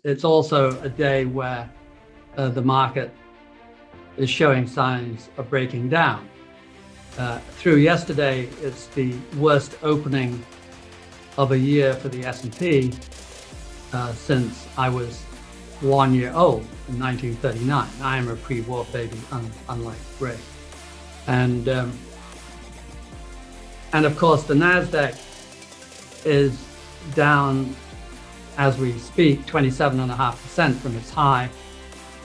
it's also a day where the market is showing signs of breaking down. Through yesterday, it's the worst opening of a year for the S&P since I was 1 year old in 1939. I am a pre-war baby, unlike Ray. And of course, the Nasdaq is down as we speak 27.5% from its high,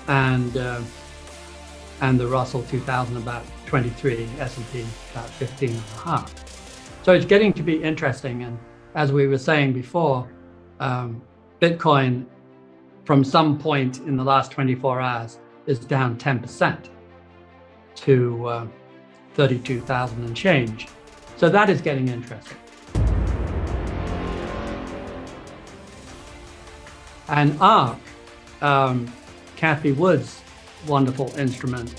and the Russell 2000 about 23, S&P about 15.5. So it's getting to be interesting. And as we were saying before, Bitcoin from some point in the last 24 hours is down 10% to 32,000 and change. So that is getting interesting. And ARK, Kathy Wood's wonderful instrument,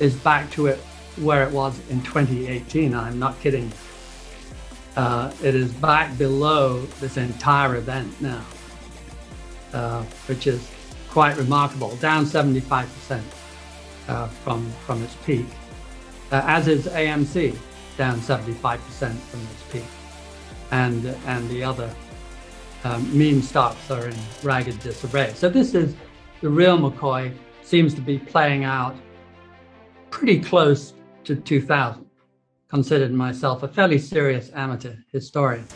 is back to it where it was in 2018. I'm not kidding. It is back below this entire event now, which is quite remarkable, down 75% from its peak, as is AMC, down 75% from its peak, and the other meme stocks are in ragged disarray. So this is the real McCoy, seems to be playing out pretty close to 2000. Considered myself a fairly serious amateur historian.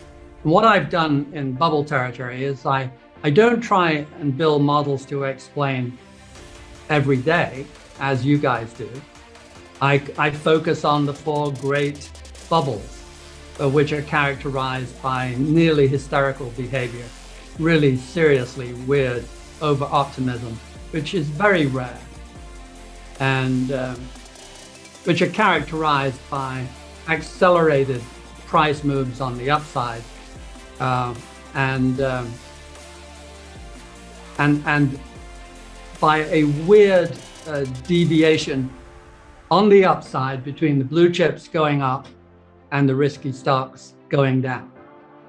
And what I've done in bubble territory is I don't try and build models to explain every day, as you guys do. I focus on the 4 great bubbles, which are characterized by nearly hysterical behavior, really seriously weird over-optimism, which is very rare, and which are characterized by accelerated price moves on the upside, and by a weird deviation on the upside between the blue chips going up and the risky stocks going down.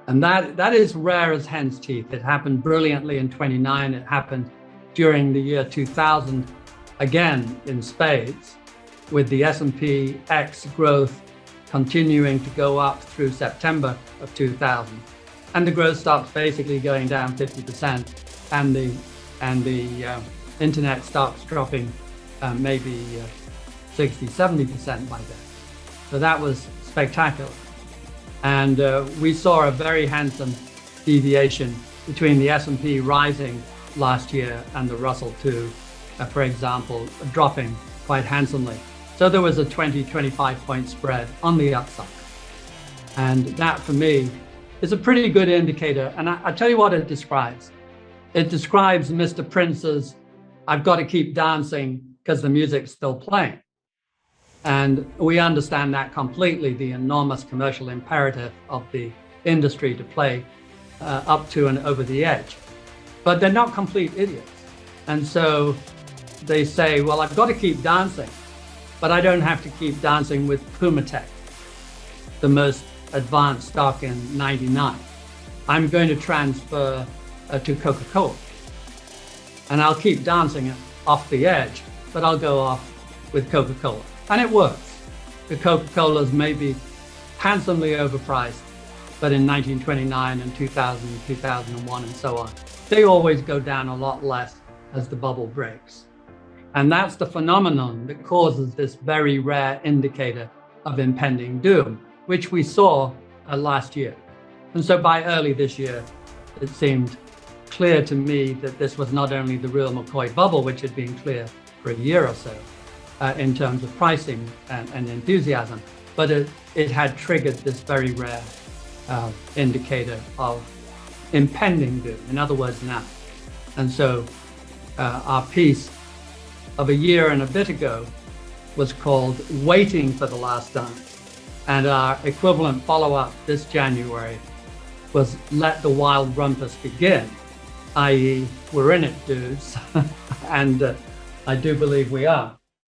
And that is rare as hen's teeth. It happened brilliantly in 29. It happened during the year 2000, again in spades, with the S&P X growth continuing to go up through September of 2000, and the growth stocks basically going down 50%, and the internet stocks dropping maybe 60, 70% by then. So that was spectacular. And we saw a very handsome deviation between the S&P rising last year and the Russell 2, for example, dropping quite handsomely. So there was a 20, 25 point spread on the upside. And that for me is a pretty good indicator. And I tell you what it describes. It describes Mr. Prince's, I've got to keep dancing because the music's still playing. And we understand that completely, the enormous commercial imperative of the industry to play up to and over the edge. But they're not complete idiots. And so they say, well, I've got to keep dancing, but I don't have to keep dancing with Pumatech, the most advanced stock in 99. I'm going to transfer to Coca-Cola. And I'll keep dancing off the edge, but I'll go off with Coca-Cola. And it works. The Coca-Colas may be handsomely overpriced, but in 1929 and 2000, 2001, and so on, they always go down a lot less as the bubble breaks. And that's the phenomenon that causes this very rare indicator of impending doom, which we saw last year. And so by early this year, it seemed clear to me that this was not only the real McCoy bubble, which had been clear for a year or so in terms of pricing and enthusiasm, but it had triggered this very rare indicator of impending doom, in other words, now. And so our piece of a year and a bit ago was called Waiting for the Last Dance. And our equivalent follow-up this January was Let the Wild Rumpus Begin, i.e. we're in it, dudes. And I do believe we are.